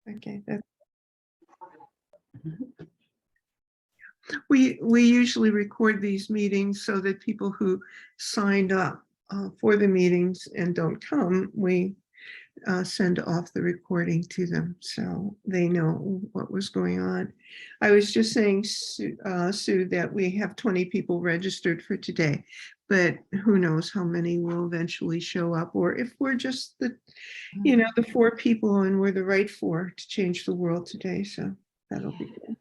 Okay. We usually record these meetings so that people who signed up for the meetings and don't come, we send off the recording to them so they know what was going on. I was just saying, Sue, that we have 20 people registered for today, but who knows how many will eventually show up, or if we're just the 4 people and we're the right 4 to change the world today. So that'll be good.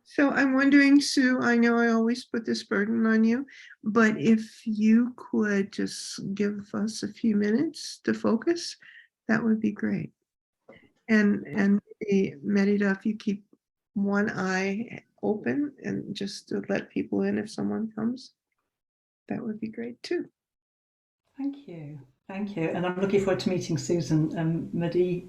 So I'm wondering, Sue, I know I always put this burden on you, but if you could just give us a few minutes to focus, that would be great. And Merida, if you keep one eye open and just to let people in if someone comes, that would be great too. Thank you. Thank you. And I'm looking forward to meeting Susan and Merida.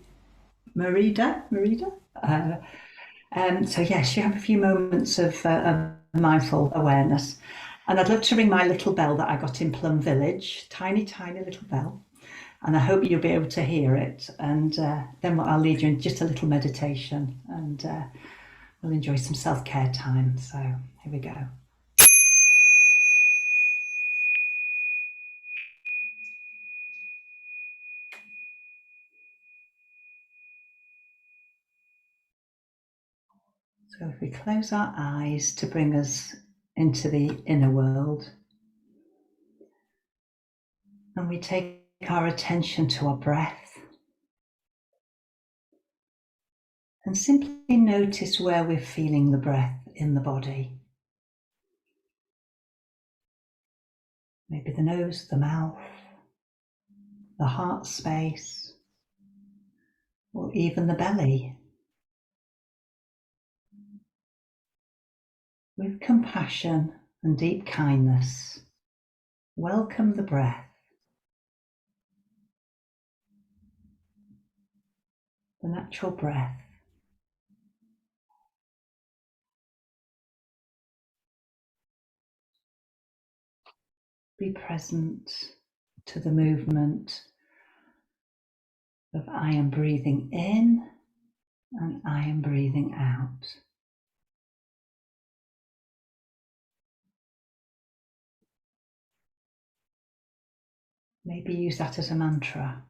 So yes, you have a few moments of mindful awareness. And I'd love to ring my little bell that I got in Plum Village, tiny, tiny little bell. And I hope you'll be able to hear it. And then I'll lead you in just a little meditation, and we'll enjoy some self-care time. So here we go. So if we close our eyes to bring us into the inner world, and we take our attention to our breath, and simply notice where we're feeling the breath in the body. Maybe the nose, the mouth, the heart space, or even the belly. With compassion and deep kindness, welcome the breath, the natural breath. Be present to the movement of I am breathing in and I am breathing out. Maybe use that as a mantra.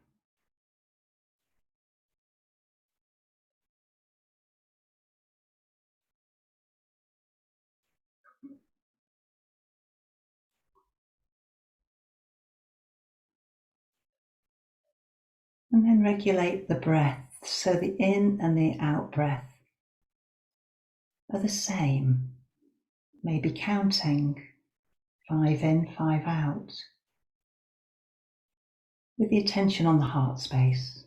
And then regulate the breath so the in and the out breath are the same. Maybe counting 5 in, 5 out, with the attention on the heart space.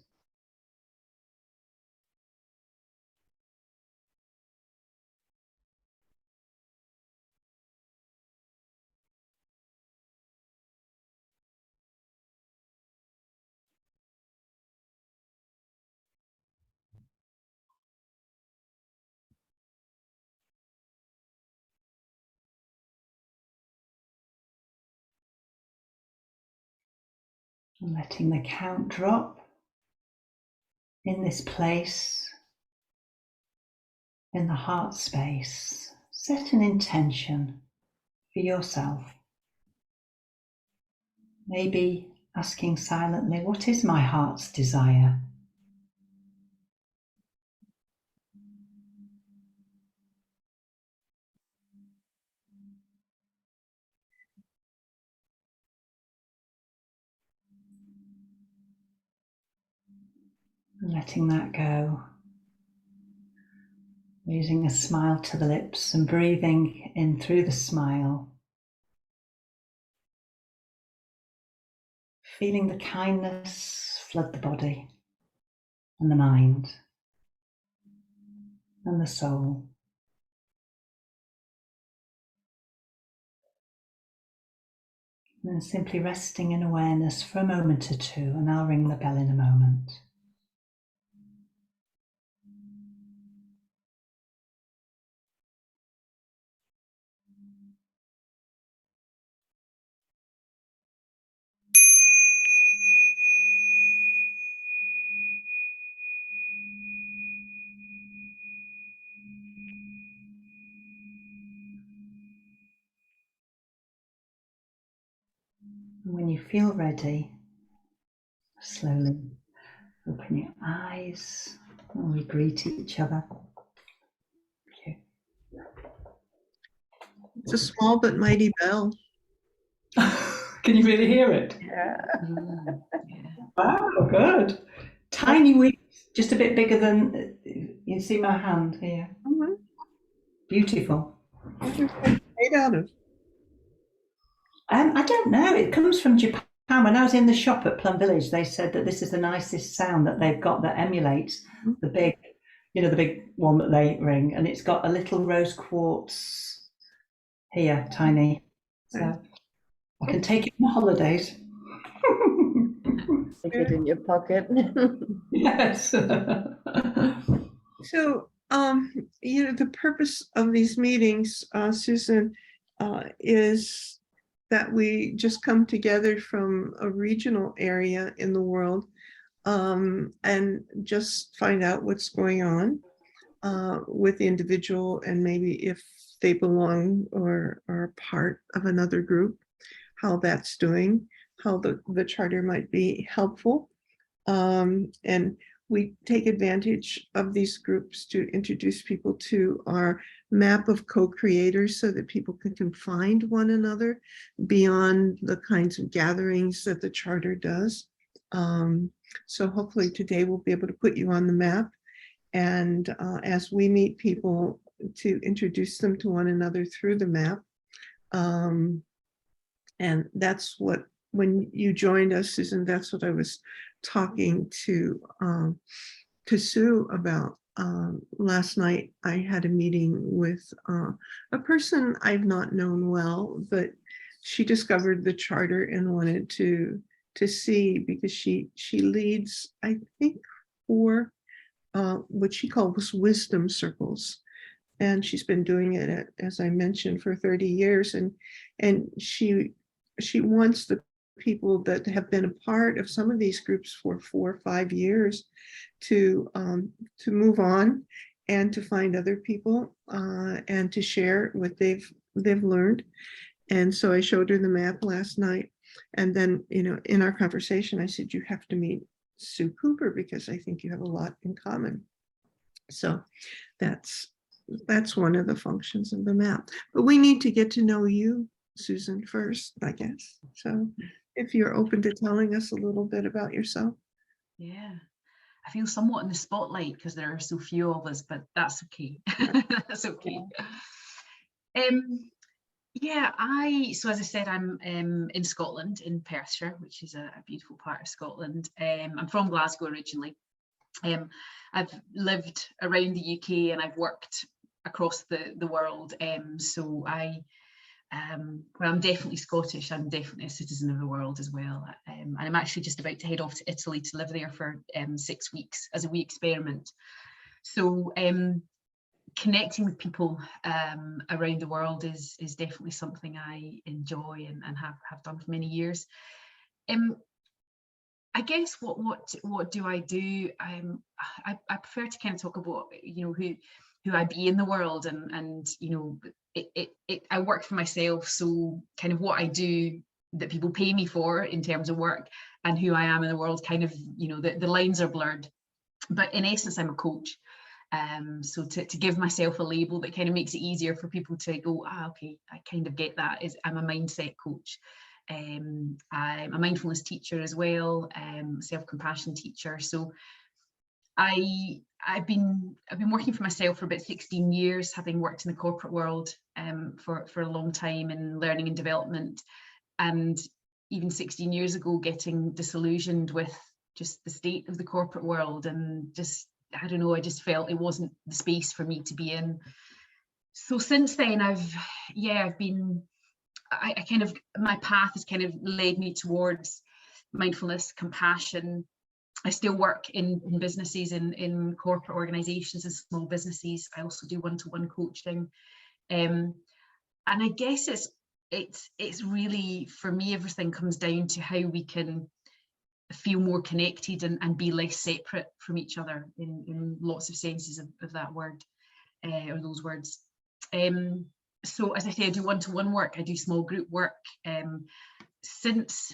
And letting the count drop in this place, in the heart space. Set an intention for yourself. Maybe asking silently, what is my heart's desire? And letting that go. Using a smile to the lips and breathing in through the smile. Feeling the kindness flood the body and the mind and the soul. And then simply resting in awareness for a moment or two, and I'll ring the bell in a moment. And when you feel ready, slowly open your eyes and we greet each other. Okay. It's a small but mighty bell. Can you really hear it? Yeah. Wow, good. Tiny wings, just a bit bigger than, you see my hand here. Mhm. Beautiful. What is it made out of? I don't know, it comes from Japan. When I was in the shop at Plum Village, they said that this is the nicest sound that they've got that emulates the big, the big one that they ring. And it's got a little rose quartz here, tiny. So I can take it on holidays. Stick it in your pocket. Yes. So, the purpose of these meetings, Susan, is that we just come together from a regional area in the world and just find out what's going on with the individual, and maybe if they belong or are part of another group, how that's doing, how the charter might be helpful. And we take advantage of these groups to introduce people to our map of co-creators so that people can find one another beyond the kinds of gatherings that the charter does. So hopefully today we'll be able to put you on the map, and as we meet people, to introduce them to one another through the map. And that's what, when you joined us, Susan, that's what I was talking to Sue about. Last night, I had a meeting with a person I've not known well, but she discovered the charter and wanted to see, because she leads, I think, 4 what she calls wisdom circles. And she's been doing it, as I mentioned, for 30 years. And she wants the people that have been a part of some of these groups for 4 or 5 years to move on and to find other people and to share what they've learned. And so I showed her the map last night. And then, in our conversation, I said, you have to meet Sue Cooper, because I think you have a lot in common. So that's one of the functions of the map. But we need to get to know you, Susan, first, I guess. So if you're open to telling us a little bit about yourself. Yeah, I feel somewhat in the spotlight because there are so few of us, but that's okay. That's okay. Yeah, so as I said, I'm in Scotland, in Perthshire, which is a beautiful part of Scotland. I'm from Glasgow originally. I've lived around the UK and I've worked across the world. So well, I'm definitely Scottish. I'm definitely a citizen of the world as well. And I'm actually just about to head off to Italy to live there for 6 weeks as a wee experiment. So connecting with people around the world is definitely something I enjoy and have done for many years. I guess what do I do? I prefer to kind of talk about who I be in the world, and I work for myself, so kind of what I do that people pay me for in terms of work and who I am in the world, kind of the lines are blurred. But in essence, I'm a coach. So to give myself a label that kind of makes it easier for people to go, okay, I kind of get that, is I'm a mindset coach. I'm a mindfulness teacher as well, self-compassion teacher. So I've been working for myself for about 16 years, having worked in the corporate world for a long time in learning and development, and even 16 years ago getting disillusioned with just the state of the corporate world, and just, I don't know, I just felt it wasn't the space for me to be in. So since then, my path has kind of led me towards mindfulness, compassion. I still work in businesses, in corporate organizations and small businesses. I also do one-to-one coaching. And I guess it's really, for me, everything comes down to how we can feel more connected and be less separate from each other in lots of senses of that word, or those words. So as I say, I do one-to-one work, I do small group work. since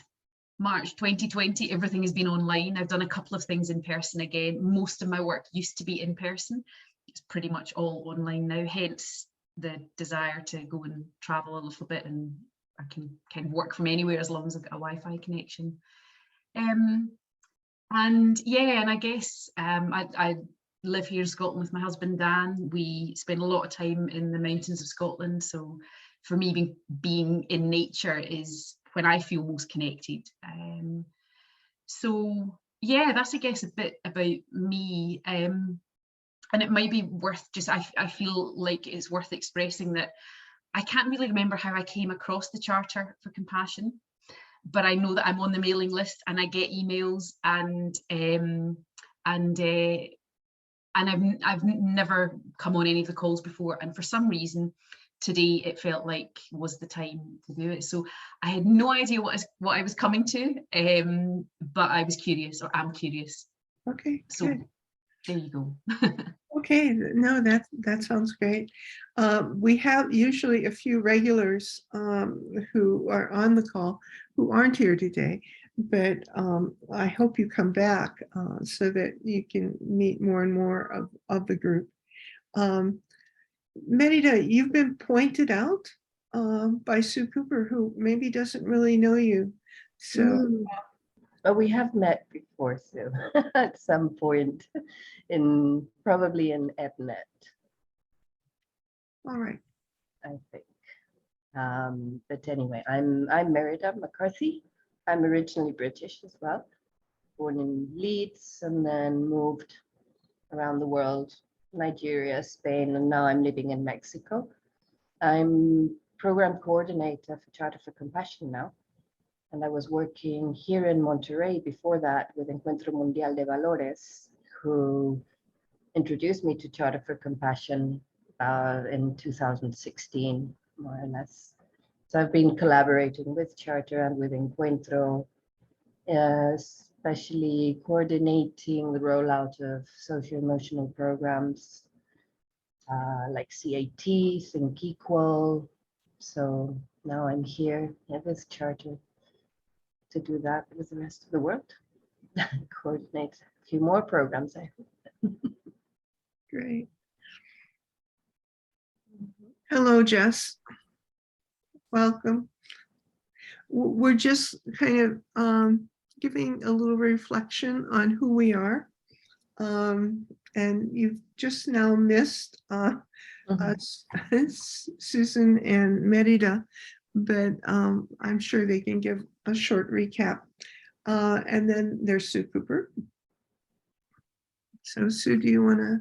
March 2020, everything has been online. I've done a couple of things in person again. Most of my work used to be in person. It's pretty much all online now, hence the desire to go and travel a little bit, and I can kind of work from anywhere as long as I've got a Wi-Fi connection. And yeah, and I guess I live here in Scotland with my husband Dan. We spend a lot of time in the mountains of Scotland, so for me being in nature is when I feel most connected. So yeah, that's I guess a bit about me. And it might be worth just, I feel like it's worth expressing that I can't really remember how I came across the Charter for Compassion, but I know that I'm on the mailing list and I get emails, and I've never come on any of the calls before, and for some reason today it felt like was the time to do it. So I had no idea what I was coming to, but I was curious, or am curious. Okay, So good. there you go. Okay, no, that sounds great. We have usually a few regulars who are on the call who aren't here today, but I hope you come back so that you can meet more and more of the group. Merida, you've been pointed out by Sue Cooper, who maybe doesn't really know you. So But we have met before, Sue, at some point probably in EBNet, all right. I think. But anyway, I'm Merida McCarthy. I'm originally British as well, born in Leeds and then moved around the world, Nigeria, Spain, and now I'm living in Mexico. I'm program coordinator for Charter for Compassion now. And I was working here in Monterrey before that with Encuentro Mundial de Valores, who introduced me to Charter for Compassion in 2016, more or less. So I've been collaborating with Charter and with Encuentro, especially coordinating the rollout of socio-emotional programs like CAT, Think Equal. So now I'm here with Charter to do that with the rest of the world. Coordinate a few more programs, I hope. Great. Hello, Jess. Welcome. We're just kind of giving a little reflection on who we are. And you've just now missed us, Susan and Merida, but I'm sure they can give a short recap. And then there's Sue Cooper. So Sue, do you want to?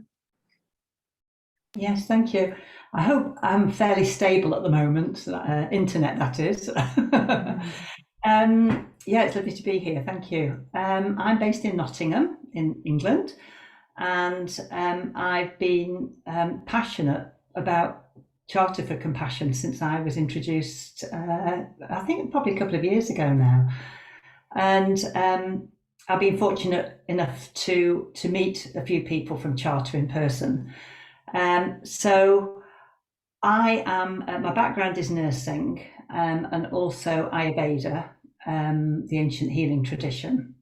Yes, thank you. I hope I'm fairly stable at the moment, internet that is. Yeah, it's lovely to be here, thank you. I'm based in Nottingham in England, and I've been passionate about Charter for Compassion since I was introduced, I think probably a couple of years ago now. And I've been fortunate enough to meet a few people from Charter in person. So I am, my background is nursing and also Ayurveda, the ancient healing tradition.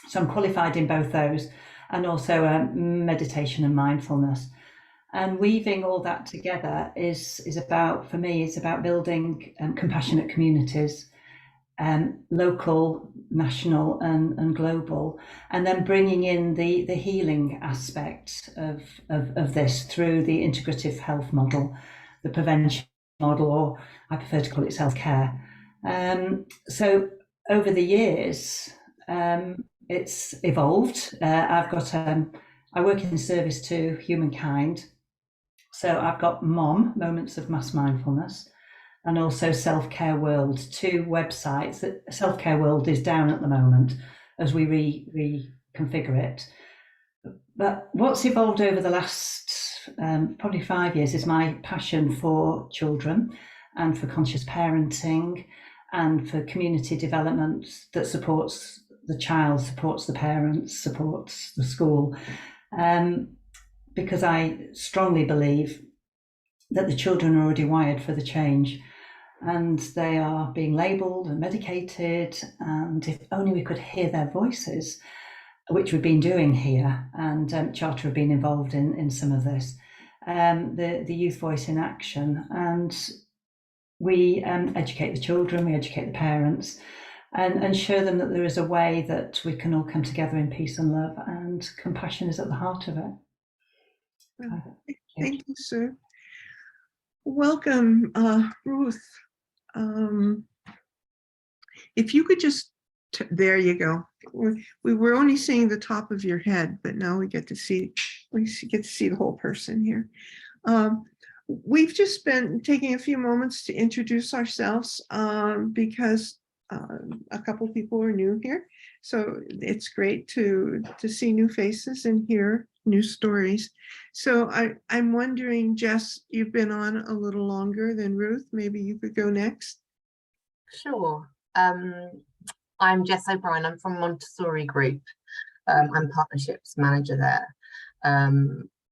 So I'm qualified in both those, and also meditation and mindfulness. And weaving all that together is about, for me, it's about building compassionate communities, local, national and global, and then bringing in the healing aspect of this through the integrative health model, the prevention model, or I prefer to call it self-care. So over the years, it's evolved. I've got, I work in service to humankind. So I've got MOM, Moments of Mass Mindfulness, and also Self-Care World, two websites. That Self-Care World is down at the moment as we reconfigure it. But what's evolved over the last probably 5 years is my passion for children and for conscious parenting and for community development that supports the child, supports the parents, supports the school. Because I strongly believe that the children are already wired for the change. and they are being labelled and medicated, and if only we could hear their voices, which we've been doing here, and Charter have been involved in some of this, the Youth Voice in Action, and we educate the children, we educate the parents, and show them that there is a way that we can all come together in peace and love, and compassion is at the heart of it. Thank you, sir. Welcome, Ruth. If you could just, there you go. We were only seeing the top of your head, but now we get to see the whole person here. We've just been taking a few moments to introduce ourselves because a couple people are new here. So it's great to see new faces and hear new stories. So I'm wondering, Jess, you've been on a little longer than Ruth. Maybe you could go next. Sure. I'm Jess O'Brien. I'm from Montessori Group. I'm partnerships manager there.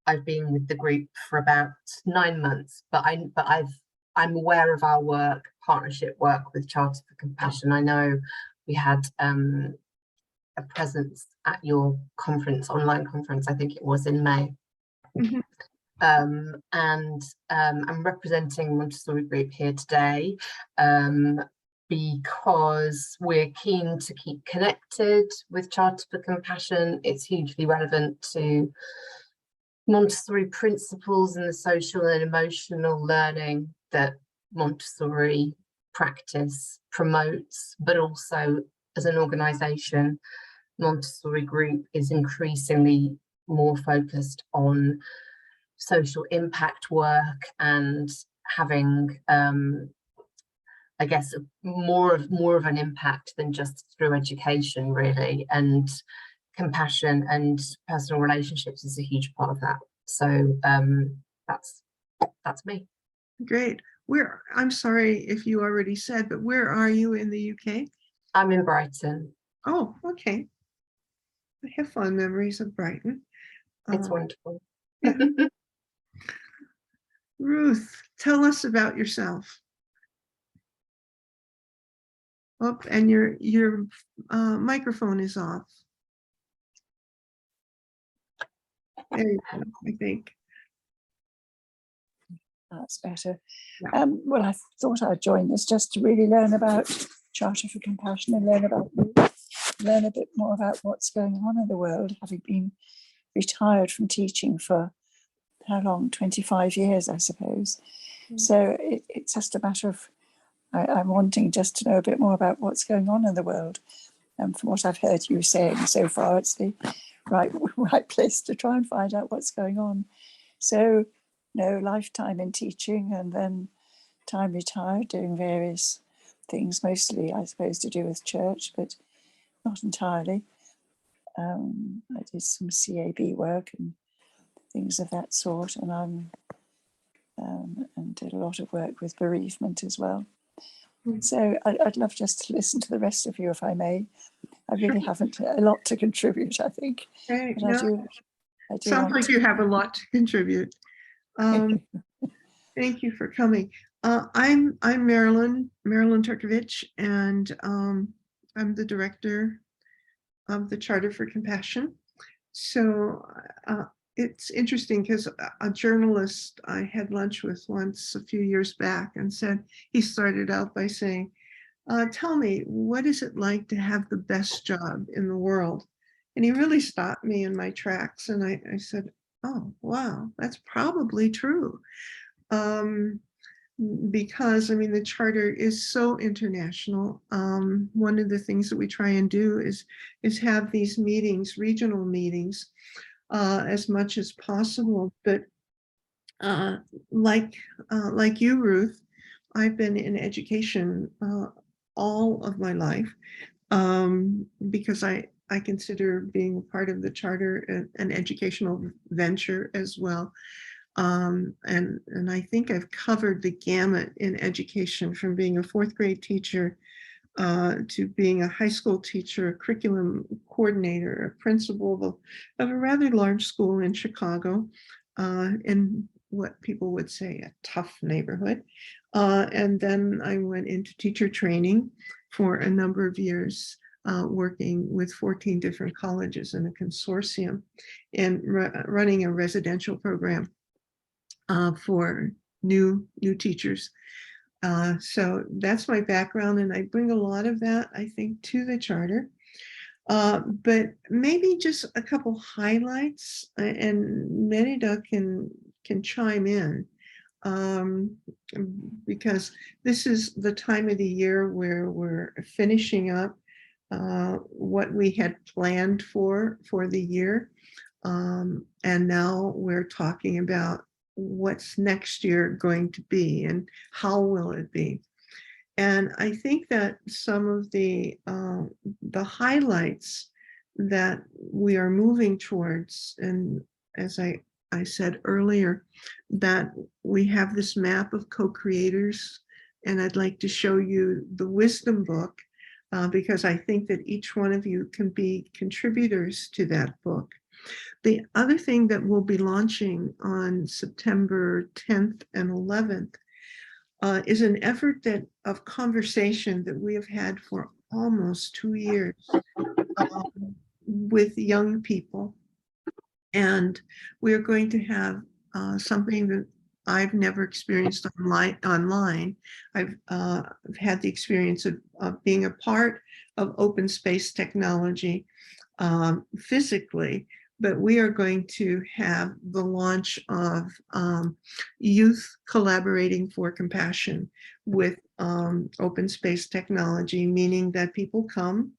I've been with the group for about 9 months, but I'm aware of our work, partnership work with Charter for Compassion. I know we had a presence at your conference, online conference, I think it was in May. Mhm. I'm representing Montessori Group here today because we're keen to keep connected with Charter for Compassion. It's hugely relevant to Montessori principles and the social and emotional learning that Montessori practice promotes, but also as an organisation, Montessori Group is increasingly more focused on social impact work and having, I guess, more of an impact than just through education, really. And compassion and personal relationships is a huge part of that. So that's me. Great. I'm sorry if you already said, but where are you in the UK? I'm in Brighton. Oh, okay. I have fond memories of Brighton. It's wonderful. Yeah. Ruth, tell us about yourself. Oh, and your microphone is off. There you go, I think. That's better. Yeah. Well, I thought I'd join this just to really learn about Charter for Compassion and learn a bit more about what's going on in the world, having been retired from teaching for how long? 25 years, I suppose. So it's just a matter of I'm wanting just to know a bit more about what's going on in the world. And from what I've heard you saying so far, it's the right place to try and find out what's going on. So, lifetime in teaching and then time retired, doing various things, mostly, I suppose, to do with church, but not entirely. I did some CAB work and things of that sort, and and did a lot of work with bereavement as well. So I'd love just to listen to the rest of you, if I may. I really haven't a lot to contribute, I think. Right. But I do Sounds like you have a lot to contribute. Thank you for coming. I'm Marilyn Turkovich, and I'm the director of the Charter for Compassion. So it's interesting because a journalist I had lunch with once a few years back and said, he started out by saying, tell me, what is it like to have the best job in the world? And he really stopped me in my tracks. And I said, oh, wow, that's probably true. Because I mean, the Charter is so international. One of the things that we try and do is have these meetings, regional meetings, as much as possible. But like you, Ruth, I've been in education all of my life because I consider being part of the Charter an educational venture as well. And I think I've covered the gamut in education, from being a 4th grade teacher to being a high school teacher, a curriculum coordinator, a principal of a rather large school in Chicago, and what people would say a tough neighborhood. And then I went into teacher training for a number of years, working with 14 different colleges in a consortium and running a residential program for new teachers. So that's my background, and I bring a lot of that, I think, to the charter. But maybe just a couple highlights, and Merida can chime in, because this is the time of the year where we're finishing up what we had planned for the year. And now we're talking about what's next year going to be and how will it be. And I think that some of the highlights that we are moving towards, and as I said earlier, that we have this map of co-creators, and I'd like to show you the wisdom book, because I think that each one of you can be contributors to that book. The other thing that we'll be launching on September 10th and 11th is an effort of conversation that we have had for almost 2 years with young people. And we're going to have something that I've never experienced online. I've had the experience of being a part of open space technology physically, but we are going to have the launch of Youth Collaborating for Compassion with open space technology, meaning that people come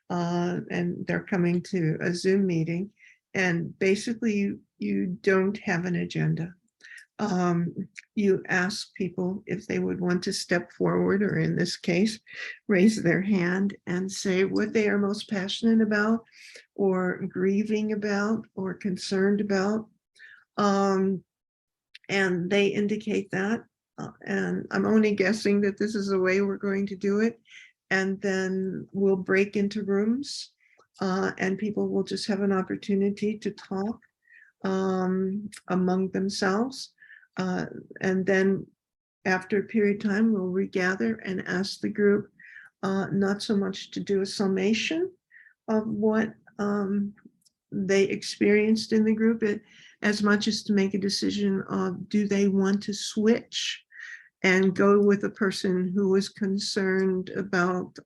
and they're coming to a Zoom meeting, and basically you don't have an agenda. You ask people if they would want to step forward, or in this case, raise their hand and say what they are most passionate about, or grieving about, or concerned about. And they indicate that. And I'm only guessing that this is the way we're going to do it. And then we'll break into rooms, and people will just have an opportunity to talk among themselves. And then after a period of time, we'll regather and ask the group not so much to do a summation of what they experienced in the group, as much as to make a decision of, do they want to switch and go with a person who was concerned about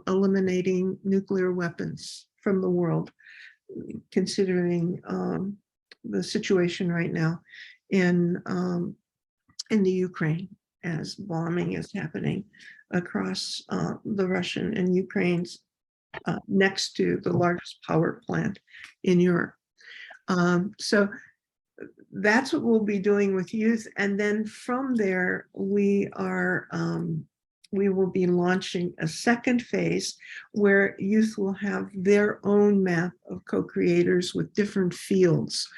eliminating nuclear weapons from the world, considering the situation right now in the Ukraine, as bombing is happening across the Russian and Ukraine's next to the largest power plant in Europe. So that's what we'll be doing with youth. And then from there, we will be launching a second phase where youth will have their own map of co-creators with different fields,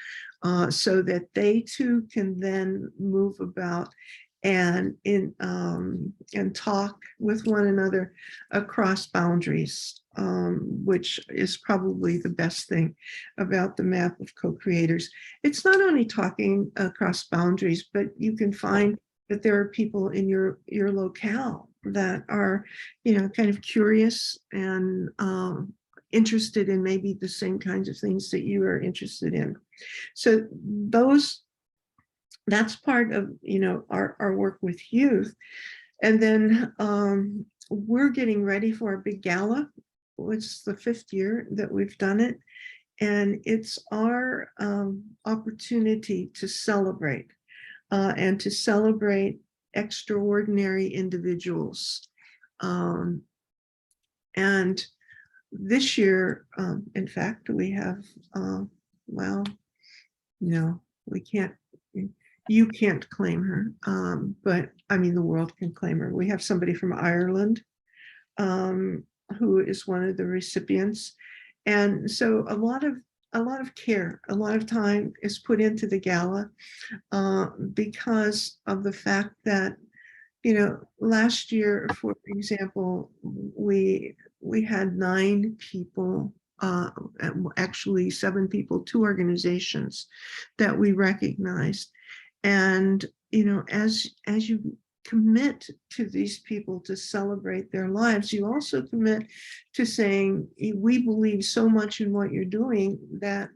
so that they too can then move about and talk with one another across boundaries, which is probably the best thing about the map of co-creators. It's not only talking across boundaries, but you can find that there are people in your locale that are, kind of curious and interested in maybe the same kinds of things that you are interested in. So that's part of our work with youth. And then we're getting ready for a big gala, which is the 5th year that we've done it. And it's our opportunity to celebrate and to celebrate extraordinary individuals. And this year, in fact, we have, well, no, we can't, you can't claim her, but I mean, the world can claim her. We have somebody from Ireland who is one of the recipients. And so a lot of care, a lot of time is put into the gala because of the fact that, last year, for example, we had 9 people, actually 7 people, 2 organizations that we recognized. And, as you commit to these people to celebrate their lives, you also commit to saying, we believe so much in what you're doing that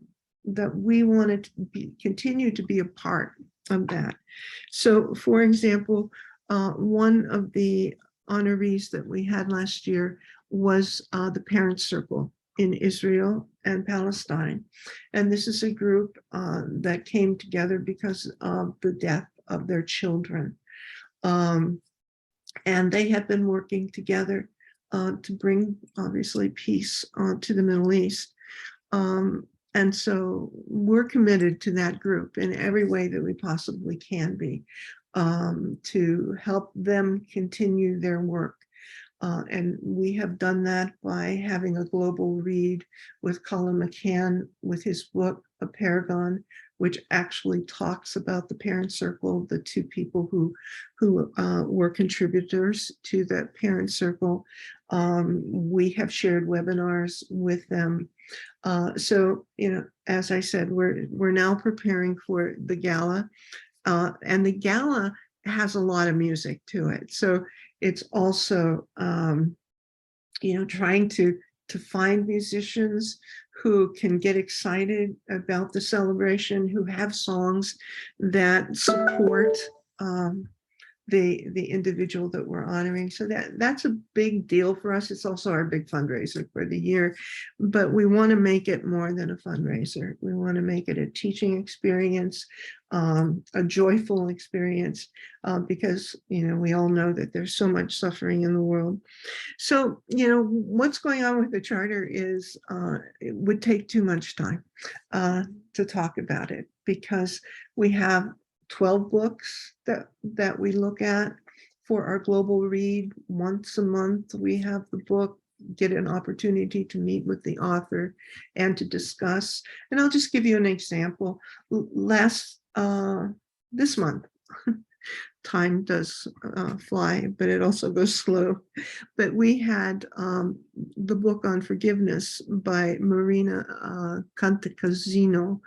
we want to continue to be a part of that. So, for example, one of the honorees that we had last year was the Parents Circle in Israel and Palestine. And this is a group that came together because of the death of their children. And they have been working together to bring, obviously, peace to the Middle East. And so we're committed to that group in every way that we possibly can be, to help them continue their work. And we have done that by having a global read with Colin McCann with his book, A Paragon, which actually talks about the Parent Circle, the two people who were contributors to that Parent Circle. We have shared webinars with them. So, as I said, we're now preparing for the gala, and the gala has a lot of music to it. So it's also, trying to find musicians who can get excited about the celebration, who have songs that support the individual that we're honoring. So that's a big deal for us. It's also our big fundraiser for the year, but we want to make it more than a fundraiser. We want to make it a teaching experience, a joyful experience, because, we all know that there's so much suffering in the world. So, what's going on with the charter is it would take too much time to talk about it, because we have 12 books that we look at for our global read. Once a month, we have the book, get an opportunity to meet with the author and to discuss. And I'll just give you an example. This month, time does fly, but it also goes slow. But we had the book on forgiveness by Marina Cantacuzino,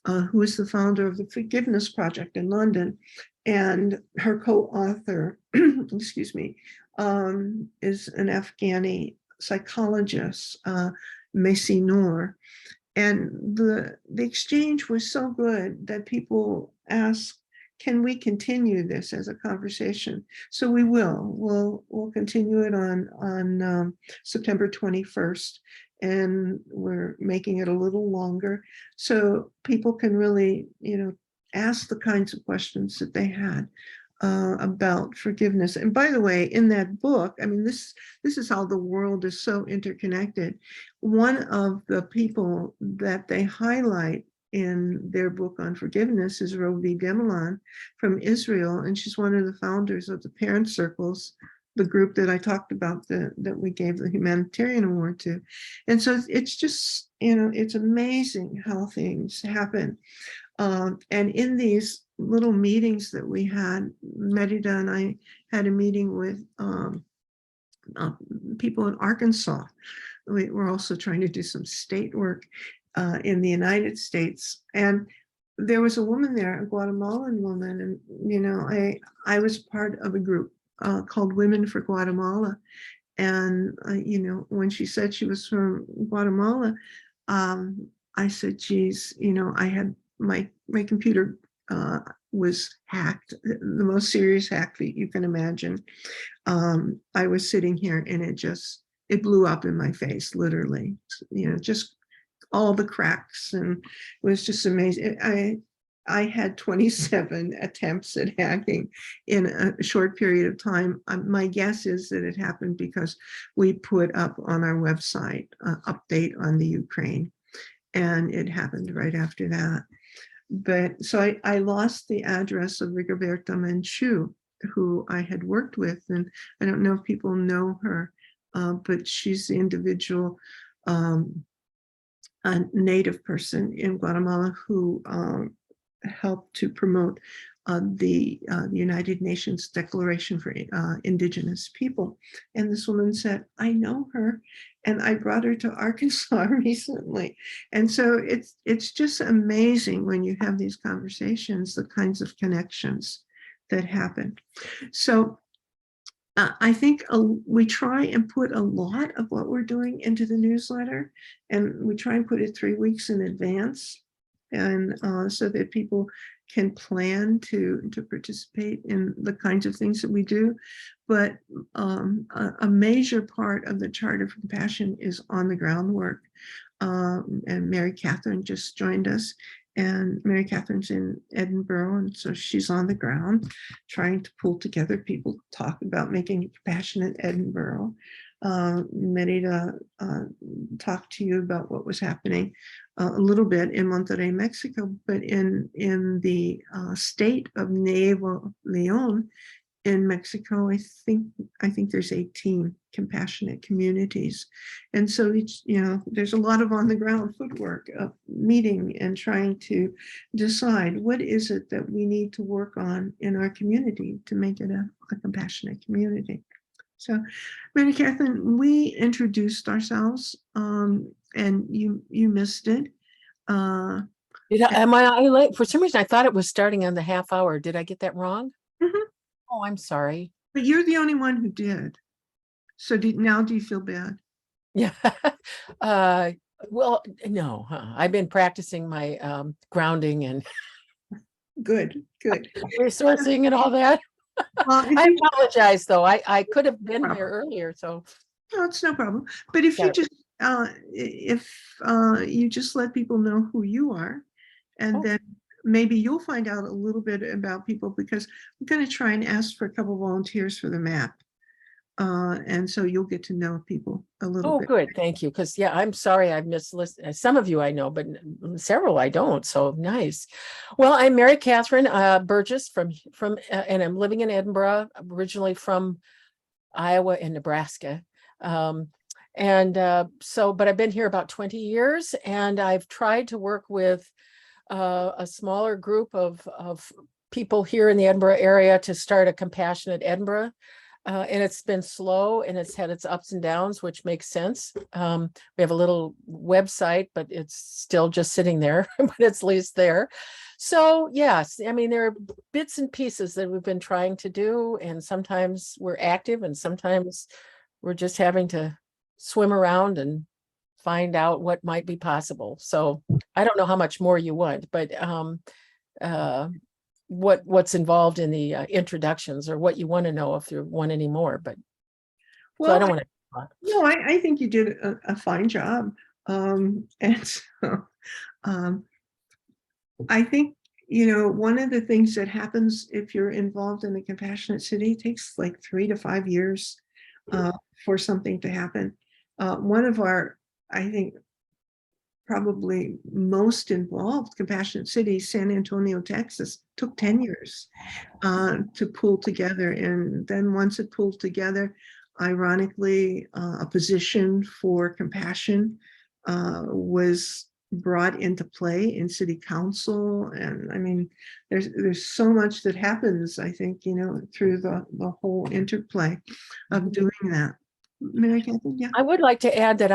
who is the founder of the Forgiveness Project in London. And her co-author, excuse me, is an Afghani psychologist, Macy Noor. And the exchange was so good that people asked, can we continue this as a conversation? So we will. We'll continue it on September 21st, and we're making it a little longer so people can really, ask the kinds of questions that they had about forgiveness. And by the way, in that book, this is how the world is so interconnected. One of the people that they highlight in their book on forgiveness is Rovi Demilan from Israel, and she's one of the founders of the Parent Circles, the group that I talked about that we gave the humanitarian award to. And so it's just, it's amazing how things happen. And in these little meetings that we had, Merida and I had a meeting with people in Arkansas. We're also trying to do some state work in the United States. And there was a woman there, a Guatemalan woman, and, I was part of a group called Women for Guatemala. And, when she said she was from Guatemala, I said, geez, I had my computer was hacked, the most serious hack that you can imagine. I was sitting here and it blew up in my face, literally, just all the cracks, and it was just amazing. I had 27 attempts at hacking in a short period of time. My guess is that it happened because we put up on our website an update on the Ukraine, and it happened right after that. But so I lost the address of Rigoberta Menchú, who I had worked with, and I don't know if people know her, but she's the individual a native person in Guatemala who helped to promote the United Nations Declaration for Indigenous People. And this woman said, I know her, and I brought her to Arkansas recently. And so it's just amazing when you have these conversations, the kinds of connections that happen. So I think we try and put a lot of what we're doing into the newsletter, and we try and put it 3 weeks in advance, and so that people can plan to participate in the kinds of things that we do. But a major part of the Charter for Compassion is on the groundwork. And Mary Catherine just joined us, and Mary Catherine's in Edinburgh, and so she's on the ground trying to pull together people to talk about making compassionate Edinburgh. Merida talked to you about what was happening a little bit in Monterrey, Mexico, but in the state of Nuevo León in Mexico, I think there's 18 compassionate communities. And so it's, there's a lot of on the ground footwork of meeting and trying to decide what is it that we need to work on in our community to make it a compassionate community. So, Mary Catherine, we introduced ourselves, and you missed it. Am I late? For some reason, I thought it was starting on the half hour. Did I get that wrong? Mhm. Oh, I'm sorry. But you're the only one who did. So now do you feel bad? Yeah. Well, no, I've been practicing my grounding and Good. resourcing and all that. Well, if I you, apologize, though. I could have been here earlier, so no, it's no problem. But if Yeah. you just you just let people know who you are, and Oh. then maybe you'll find out a little bit about people, because I'm going to try and ask for a couple volunteers for the map. And so you'll get to know people a little bit. good. Thank you. Because I'm sorry I've missed some of you I know, but several I don't. So nice. Well, I'm Mary Catherine Burgess from and I'm living in Edinburgh, originally from Iowa and Nebraska. But I've been here about 20 years, and I've tried to work with a smaller group of people here in the Edinburgh area to start a compassionate Edinburgh. And it's been slow, and it's had its ups and downs, which makes sense. We have a little website, but it's still just sitting there, but it's at least there. So yes, I mean, there are bits and pieces that we've been trying to do, and sometimes we're active and sometimes we're just having to swim around and find out what might be possible. So I don't know how much more you want, but what's involved in the introductions, or what you want to know if you want any more. But so I don't want to. No, I think you did a fine job. And so I think, one of the things that happens if you're involved in a compassionate city, it takes like 3 to 5 years for something to happen. One of our, I think, probably most involved compassionate cities, San Antonio, Texas, took 10 years to pull together. And then once it pulled together, ironically, a position for compassion was brought into play in city council. And I mean, there's so much that happens, I think, through the whole interplay of doing that. Mary Catherine, yeah. I would like to add that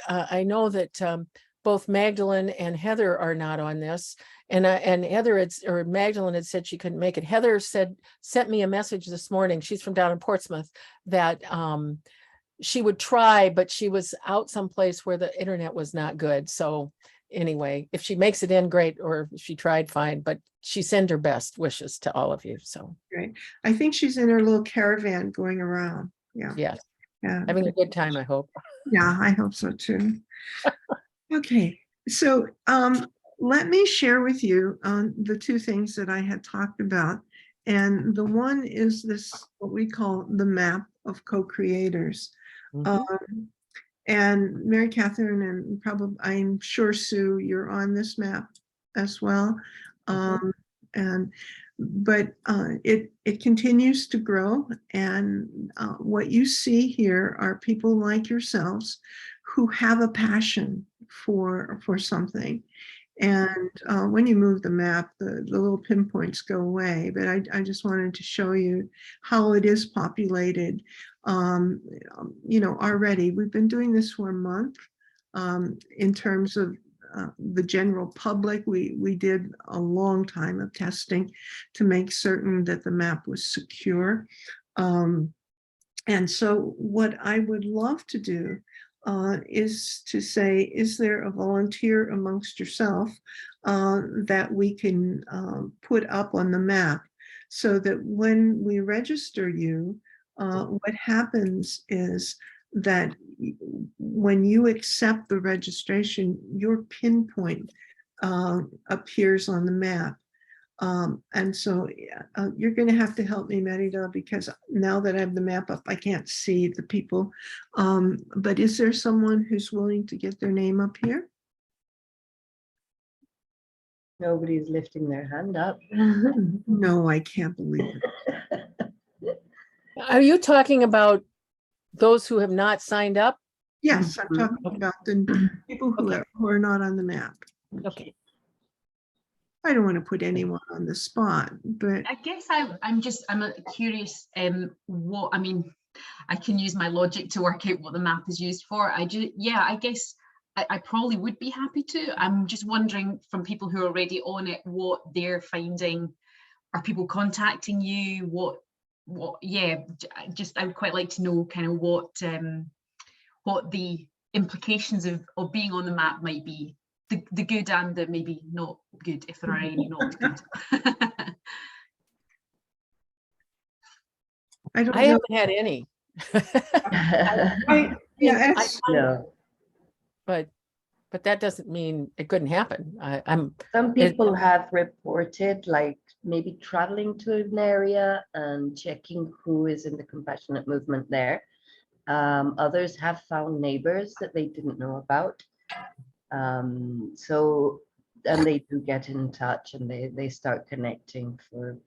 I know that both Magdalene and Heather are not on this, and Heather Magdalene had said she couldn't make it. Heather sent me a message this morning. She's from down in Portsmouth, that she would try, but she was out someplace where the internet was not good. So anyway, if she makes it in, great, or if she tried, fine. But she sent her best wishes to all of you. So Great. I think she's in her little caravan going around. Yeah. yes, Yeah. having a good time, I hope. Yeah, I hope so too. Okay, so let me share with you the two things that I had talked about. And the one is this, what we call the map of co-creators. And Mary Catherine, and probably, I'm sure, Sue, you're on this map as well. But it continues to grow, and what you see here are people like yourselves who have a passion for something, And when you move the map, the little pinpoints go away. But I just wanted to show you how it is populated. Already we've been doing this for a month. In terms of the general public, we did a long time of testing to make certain that the map was secure. And so what I would love to do is to say, is there a volunteer amongst yourself that we can put up on the map so that when we register you, what happens is that when you accept the registration, your pinpoint appears on the map. And so you're going to have to help me, Merida, because now that I have the map up, I can't see the people. But is there someone who's willing to get their name up here? Nobody's lifting their hand up. No, I can't believe it. Are you talking about those who have not signed up? Yes, I'm talking about the people who are not on the map. Okay. I don't want to put anyone on the spot, but I guess I'm curious what, I mean, I can use my logic to work out what the map is used for. I guess I probably would be happy to. I'm just wondering from people who are already on it, what they're finding. Are people contacting you? I would quite like to know kind of what the implications of being on the map might be. The good and the maybe not good, if there are any not good. I don't I know. haven't had any. No. But that doesn't mean it couldn't happen. Some people have reported like maybe traveling to an area and checking who is in the compassionate movement there. Others have found neighbors that they didn't know about. And they do get in touch and they start connecting for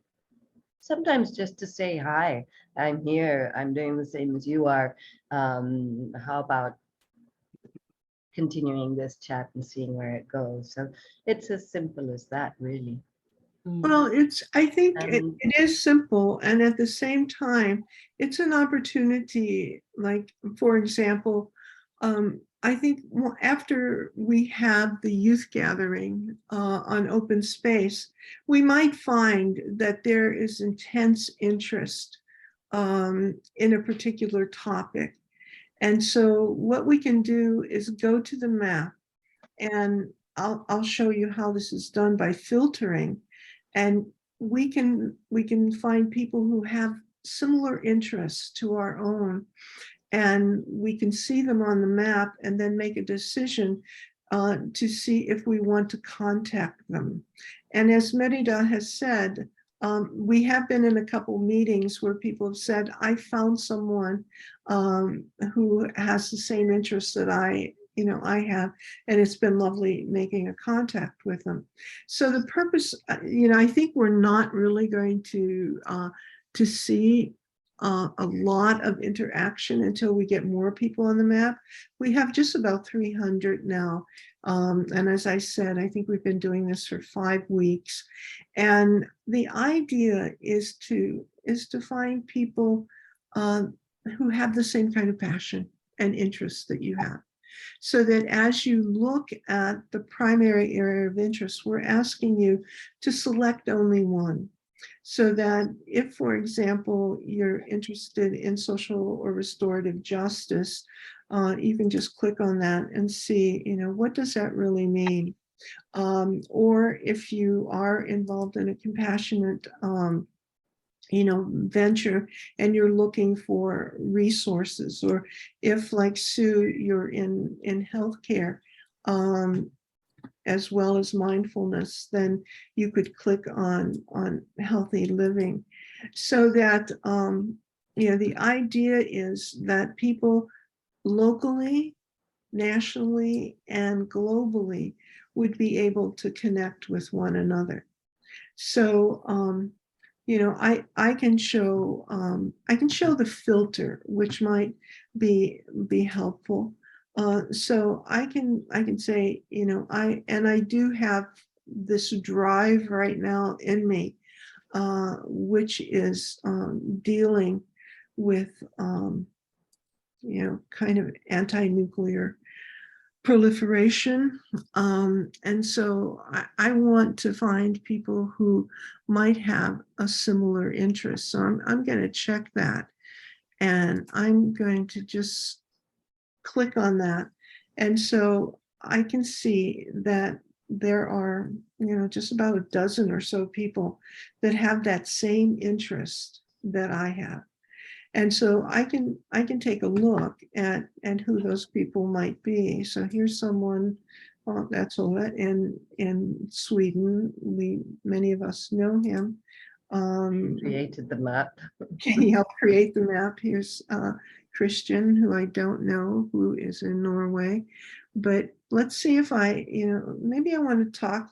sometimes just to say, hi, I'm here, I'm doing the same as you are. How about continuing this chat and seeing where it goes? So it's as simple as that, really. Well, I think it is simple. And at the same time, it's an opportunity, like, for example, I think after we have the youth gathering on open space, we might find that there is intense interest in a particular topic. And so what we can do is go to the map, and I'll show you how this is done by filtering. And we can find people who have similar interests to our own, and we can see them on the map and then make a decision to see if we want to contact them. And as Merida has said, we have been in a couple meetings where people have said, I found someone who has the same interests that I have, and it's been lovely making a contact with them. So the purpose, I think we're not really going to see a lot of interaction until we get more people on the map. We have just about 300 now. And as I said, I think we've been doing this for 5 weeks. And the idea is to find people who have the same kind of passion and interests that you have. So that as you look at the primary area of interest, we're asking you to select only one. So that if, for example, you're interested in social or restorative justice, you can just click on that and see, what does that really mean? Or if you are involved in a compassionate venture and you're looking for resources, or if, like Sue, you're in healthcare as well as mindfulness, then you could click on healthy living. So that the idea is that people locally, nationally, and globally would be able to connect with one another. So I can show the filter, which might be helpful. So I can say, I do have this drive right now in me, which is dealing with, kind of anti-nuclear proliferation. And so I want to find people who might have a similar interest. So I'm going to check that, and I'm going to just click on that. And so I can see that there are, just about a dozen or so people that have that same interest that I have. And so I can take a look at who those people might be. So here's someone, that's Ola in Sweden. Many of us know him. Created the map. He helped create the map. Here's Christian, who I don't know, who is in Norway. But let's see if maybe I want to talk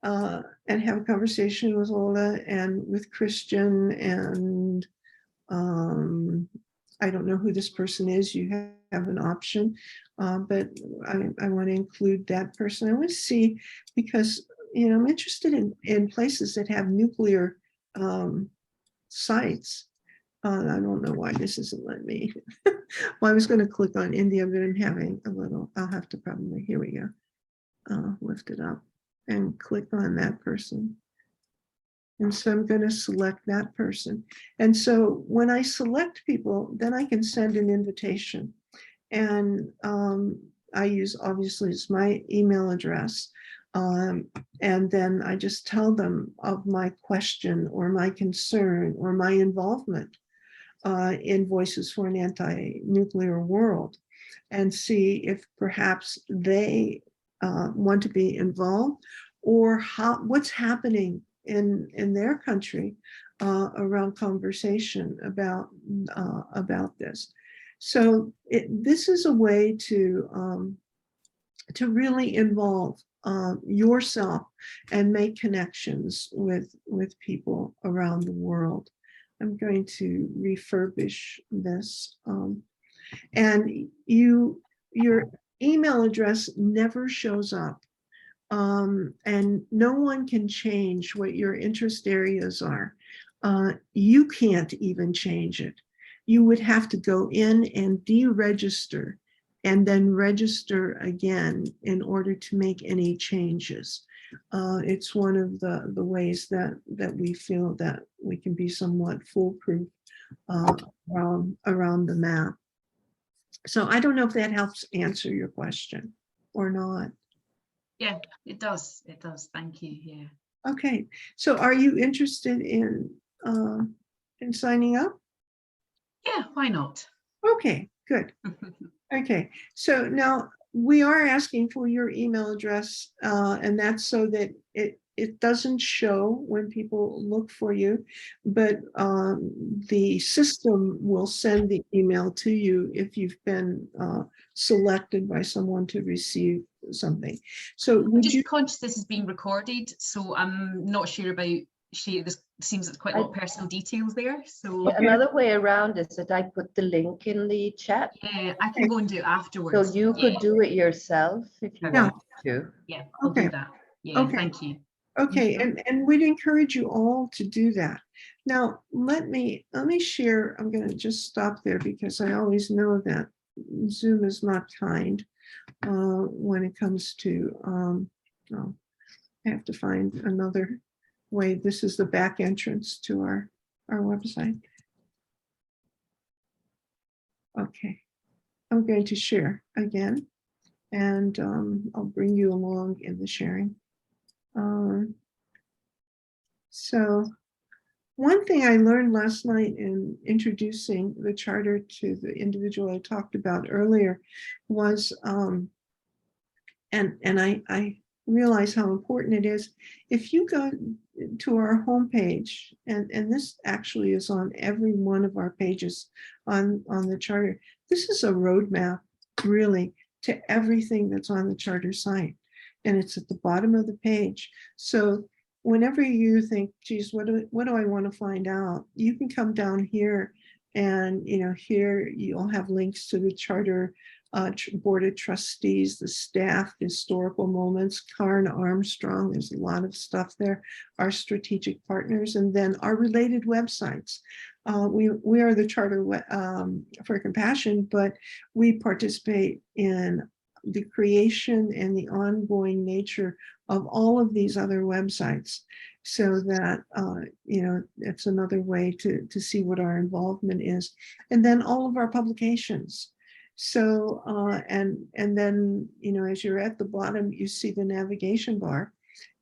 and have a conversation with Ola and with Christian, and I don't know who this person is. You have an option, but I want to include that person. I want to see, because I'm interested in places that have nuclear sites. I don't know why this isn't letting me. Well, I was going to click on India, but I'm having a little, I'll have to probably, here we go, lift it up and click on that person. And so I'm going to select that person. And so when I select people, then I can send an invitation. And I use, obviously, it's my email address. And then I just tell them of my question or my concern or my involvement in Voices for an Anti-Nuclear World, and see if perhaps they want to be involved, or what's happening in their country around conversation about this. So this is a way to really involve yourself and make connections with people around the world. I'm going to refurbish this, and your email address never shows up. And no one can change what your interest areas are. You can't even change it. You would have to go in and deregister and then register again in order to make any changes. It's one of the ways that we feel that we can be somewhat foolproof around the map. So I don't know if that helps answer your question or not. Yeah, it does. It does. Thank you. Yeah. Okay, so are you interested in signing up? Yeah, why not? Okay, good. Okay, so now we are asking for your email address, and that's so that it doesn't show when people look for you, but the system will send the email to you if you've been selected by someone to receive something. So I'm would just you? conscious this is being recorded, so I'm not sure about this seems it's quite a lot of personal details there. So Yeah, another way around is that I put the link in the chat. yeah, I can go and do it afterwards. So you could do it yourself if you Yeah. want to. Yeah, I'll Okay. do that. Yeah, Okay. thank you. Okay, Mhm. and we'd encourage you all to do that. Now, let me share. I'm going to just stop there because I always know that Zoom is not kind when it comes to, oh, I have to find another way. This is the back entrance to our website. Okay, I'm going to share again, and I'll bring you along in the sharing. So one thing I learned last night in introducing the charter to the individual I talked about earlier was, and I realize how important it is. If you go to our homepage, and this actually is on every one of our pages on the charter, this is a roadmap really to everything that's on the charter site. And it's at the bottom of the page. So whenever you think, geez, what do I want to find out? You can come down here, and here you'll have links to the charter Board of Trustees, the staff, historical moments, Karen Armstrong, there's a lot of stuff there, our strategic partners, and then our related websites. We are the Charter for Compassion, but we participate in the creation and the ongoing nature of all of these other websites, so that it's another way to see what our involvement is. And then all of our publications. So and then as you're at the bottom, you see the navigation bar,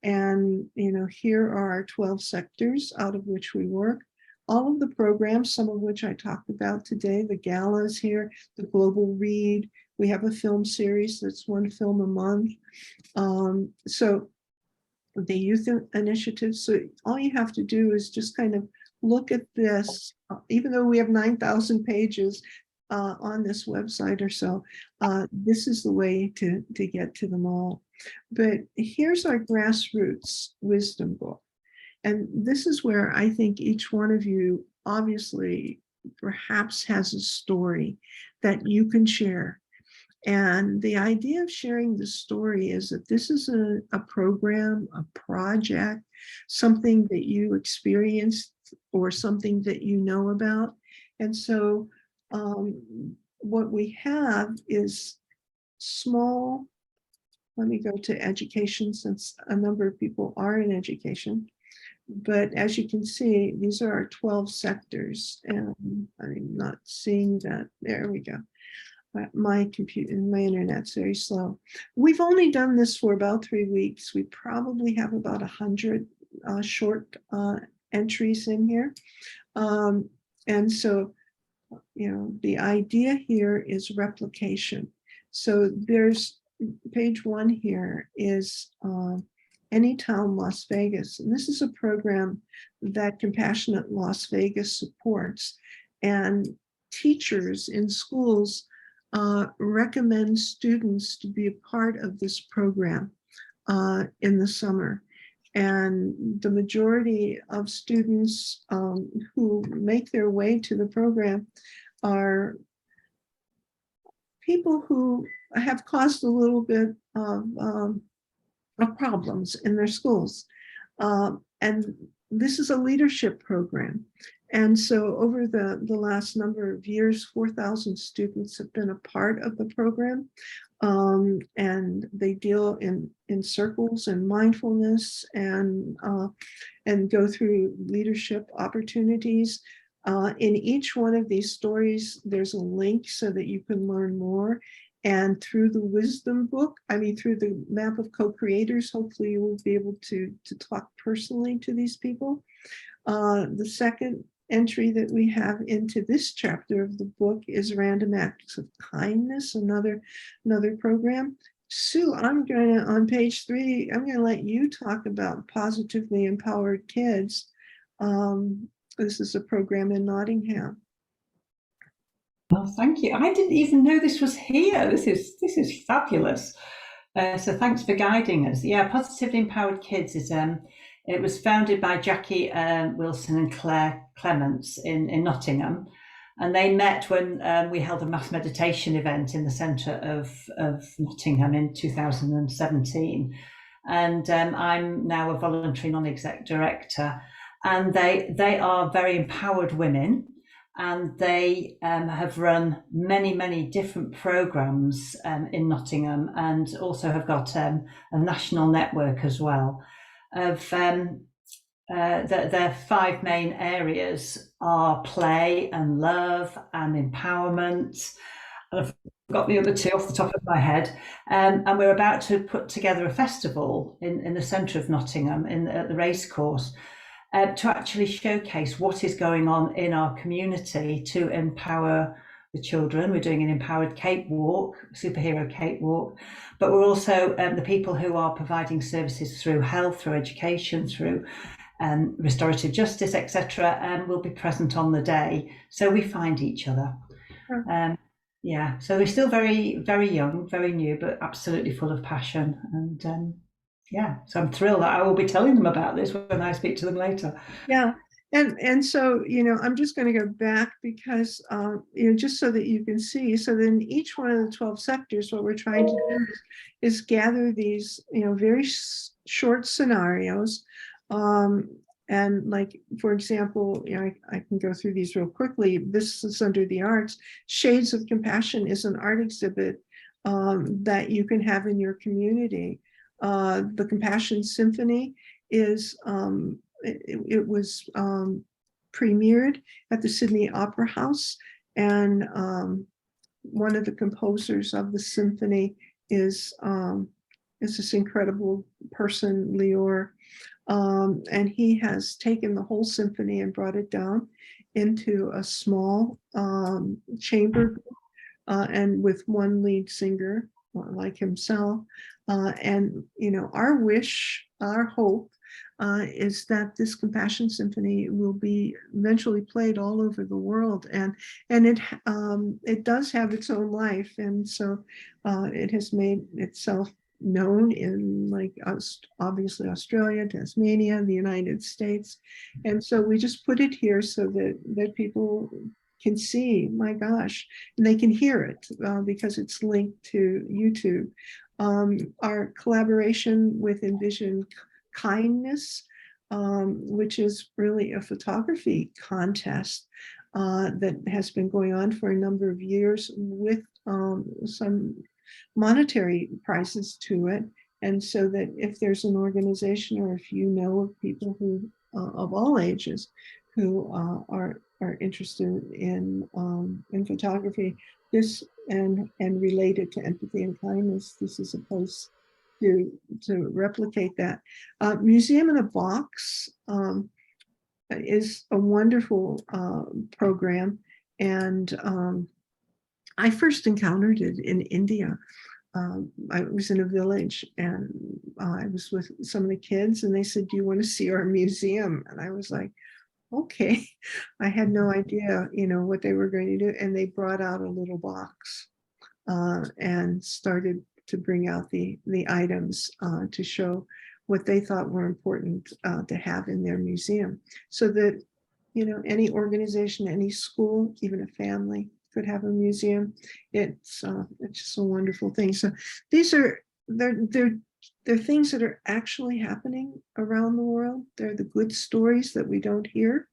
and here are our 12 sectors out of which we work. All of the programs, some of which I talked about today, the galas here, the Global Read. We have a film series that's 1 film a month. So the youth initiative. So all you have to do is just kind of look at this, even though we have 9,000 pages on this website or so, this is the way to get to them all. But here's our grassroots wisdom book. And this is where I think each one of you obviously perhaps has a story that you can share. And the idea of sharing the story is that this is a program, a project, something that you experienced or something that you know about. And so what we have is small, let me go to education since a number of people are in education. But as you can see, these are our 12 sectors, and I'm not seeing that. There we go. My computer, my internet's very slow. We've only done this for about 3 weeks. We probably have about 100 short entries in here. And so, the idea here is replication. So there's page 1 here is Anytown Las Vegas. And this is a program that Compassionate Las Vegas supports. And teachers in schools recommend students to be a part of this program in the summer. And the majority of students who make their way to the program are people who have caused a little bit of problems in their schools. And this is a leadership program. And so over the last number of years, 4,000 students have been a part of the program. And they deal in circles and mindfulness and go through leadership opportunities. In each one of these stories, there's a link so that you can learn more. And through the wisdom book, through the map of co-creators, hopefully you will be able to talk personally to these people. The second entry that we have into this chapter of the book is Random Acts of Kindness, another program. Sue, on page 3, I'm gonna let you talk about Positively Empowered Kids. This is a program in Nottingham. Well, thank you. I didn't even know this was here. This is fabulous. So thanks for guiding us. Yeah, Positively Empowered Kids is it was founded by Jackie Wilson and Claire Clements in Nottingham, and they met when we held a mass meditation event in the centre of Nottingham in 2017. And I'm now a voluntary non-exec director, and they are very empowered women. And they have run many different programs in Nottingham, and also have got a national network as well. Of their 5 main areas are play and love and empowerment. And I've got the other 2 off the top of my head. And we're about to put together a festival in the centre of Nottingham at the racecourse. To actually showcase what is going on in our community to empower the children. We're doing an empowered cakewalk, superhero cakewalk, but we're also the people who are providing services through health, through education, through restorative justice, etc., and will be present on the day. So we find each other. Yeah, so we're still very, very young, very new, but absolutely full of passion. And yeah, so I'm thrilled that I will be telling them about this when I speak to them later. Yeah, And so, I'm just going to go back because, just so that you can see. So then each one of the 12 sectors, what we're trying to do is gather these, very short scenarios. And like, for example, I can go through these real quickly. This is under the arts. Shades of Compassion is an art exhibit that you can have in your community. The Compassion Symphony is, it was premiered at the Sydney Opera House, and one of the composers of the symphony is this incredible person, Lior, and he has taken the whole symphony and brought it down into a small chamber, and with one lead singer like himself. And our wish, our hope, is that this Compassion Symphony will be eventually played all over the world, and it does have its own life, and so it has made itself known in, like, obviously Australia, Tasmania, the United States, and so we just put it here so that people can see, my gosh, and they can hear it because it's linked to YouTube. Our collaboration with Envision Kindness, which is really a photography contest that has been going on for a number of years with some monetary prizes to it. And so that if there's an organization, or if you know of people who of all ages who are interested in photography, this and related to empathy and kindness, this is a place to replicate that. Museum in a Box is a wonderful program, and I first encountered it in India. I was in a village, and I was with some of the kids, and they said, "Do you want to see our museum?" And I was like, okay. I had no idea, what they were going to do. And they brought out a little box and started to bring out the items to show what they thought were important to have in their museum, so that, any organization, any school, even a family could have a museum. It's just a wonderful thing. So these are, they're things that are actually happening around the world. They're the good stories that we don't hear.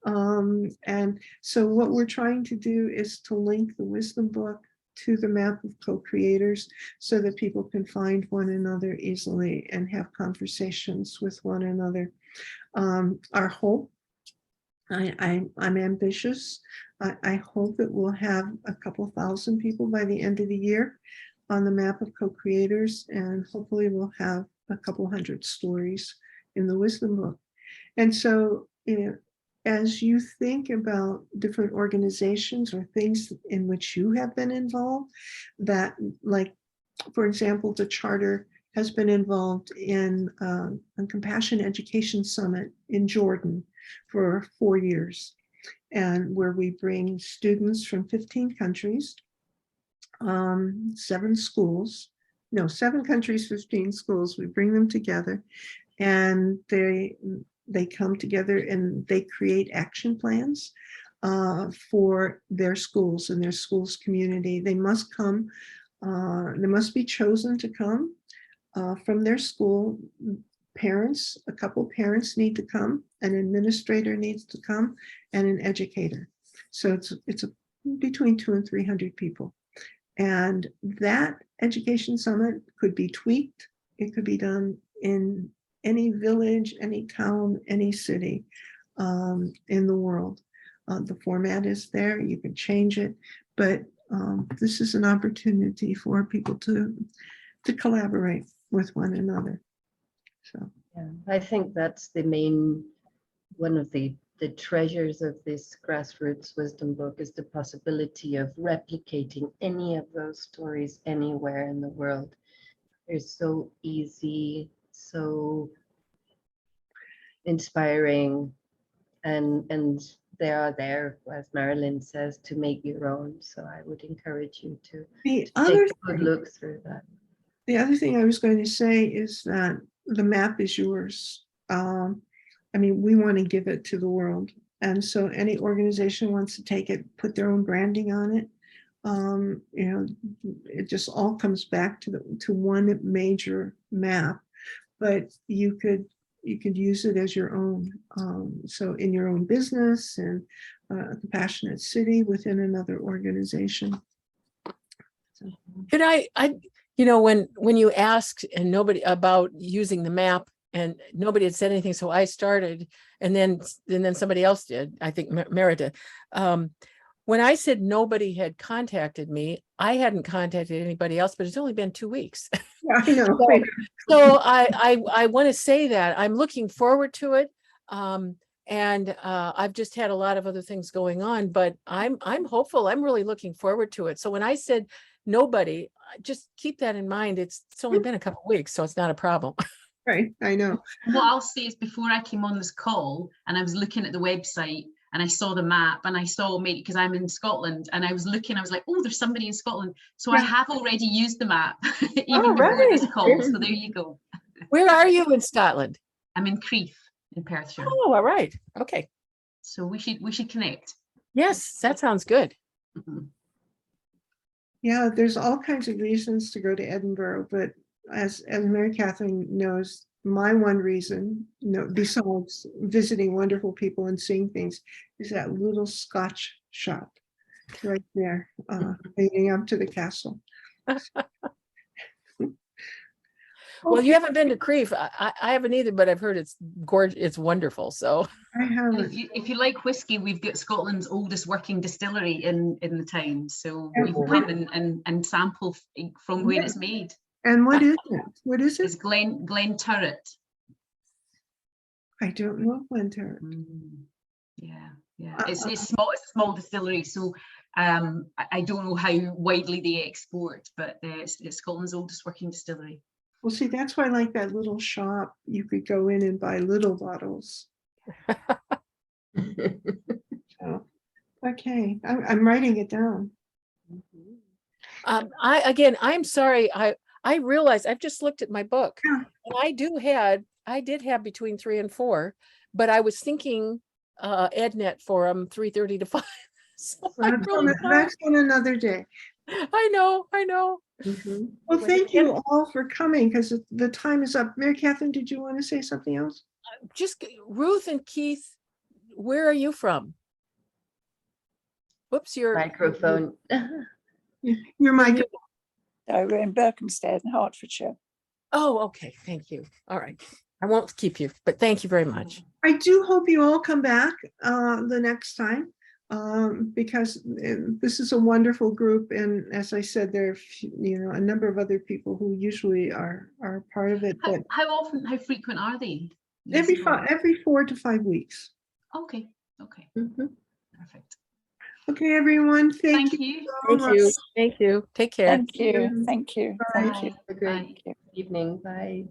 And so what we're trying to do is to link the Wisdom Book to the Map of Co-Creators so that people can find one another easily and have conversations with one another. Our hope, I'm ambitious. I hope that we'll have a couple thousand people by the end of the year on the Map of Co-Creators, and hopefully we'll have a couple hundred stories in the Wisdom Book. And so, as you think about different organizations or things in which you have been involved, that, like, for example, the Charter has been involved in a Compassion Education Summit in Jordan for 4 years, and where we bring students from 15 countries, 7 schools, no, 7 countries, 15 schools. We bring them together, and they come together and they create action plans for their schools and their schools community. They must come, they must be chosen to come from their school. Parents, a couple parents need to come, an administrator needs to come, and an educator. So it's between 200 and 300 people. And that education summit could be tweaked. It could be done in any village, any town, any city in the world. The format is there, you can change it, but this is an opportunity for people to collaborate with one another. So yeah, I think that's the main, one of the treasures of this Grassroots Wisdom Book is the possibility of replicating any of those stories anywhere in the world. They're so easy, so inspiring, and they are there, as Marilyn says, to make your own. So I would encourage you to take a good look through that. The other thing I was going to say is that the map is yours. I mean, we want to give it to the world. And so any organization wants to take it, put their own branding on it. You know, it just all comes back to one major map, but you could use it as your own. So in your own business and a compassionate city within another organization. So, Could I, you know, when you asked and nobody about using the map and nobody had said anything, so I started, and then somebody else did. I think Merida. When I said nobody had contacted me, I hadn't contacted anybody else, but it's only been 2 weeks. yeah, I know. So I want to say that I'm looking forward to it. And I've just had a lot of other things going on, but I'm hopeful. I'm really looking forward to it. So when I said nobody, just keep that in mind. It's only been a couple of weeks, so it's not a problem. Right, I know. What I'll say is, before I came on this call and I was looking at the website and I saw the map and I saw, maybe because I'm in Scotland, and I was looking, I was like, oh, there's somebody in Scotland. So I Yeah. have already used the map even Oh, before this right. call. So there you go. Where are you in Scotland? I'm in Crieff in Perthshire. Oh, all right. Okay. So we should connect. Yes, that sounds good. Mhm. Yeah, there's all kinds of reasons to go to Edinburgh, but as Mary Catherine knows, my one reason, besides visiting wonderful people and seeing things, is that little Scotch shop right there, leading up to the castle. Well, you haven't been to Crieff. I haven't either, but I've heard it's gorgeous. It's wonderful. So I And haven't. if you like whiskey, we've got Scotland's oldest working distillery in the town. So Yeah. you can come and sample from where it's made. And what is it? What is It's it? Glen Turret. I don't know, Winter. Yeah. Uh, It's small. It's a small distillery, so I don't know how widely they export, but it's Scotland's oldest working distillery. Well, see, that's why I like that little shop. You could go in and buy little bottles. So, okay, I'm writing it down. I'm sorry. I realize I've just looked at my book, Yeah. and I did have between 3 and 4, but I was thinking EdNet Forum 3:30 to 5. So I really thought- That's on another day. I know. Well, thank you all for coming, because the time is up. Mary Catherine, did you want to say something else? Just Ruth and Keith, where are you from? Whoops, your Microphone. Your mic. No, we're in Berkhamsted in Hertfordshire. Oh, okay. Thank you. All right. I won't keep you, but thank you very much. I do hope you all come back the next time, because this is a wonderful group, and as I said, there are a number of other people who usually are part of it, but How frequent are they? every 4 to 5 weeks. Okay. Mhm. Perfect. Okay, everyone, thank Thank you. you. so Thank you. much. Thank you. Take care. Thank you. Thank you. Bye. Thank you. Have a great Bye. evening. Bye.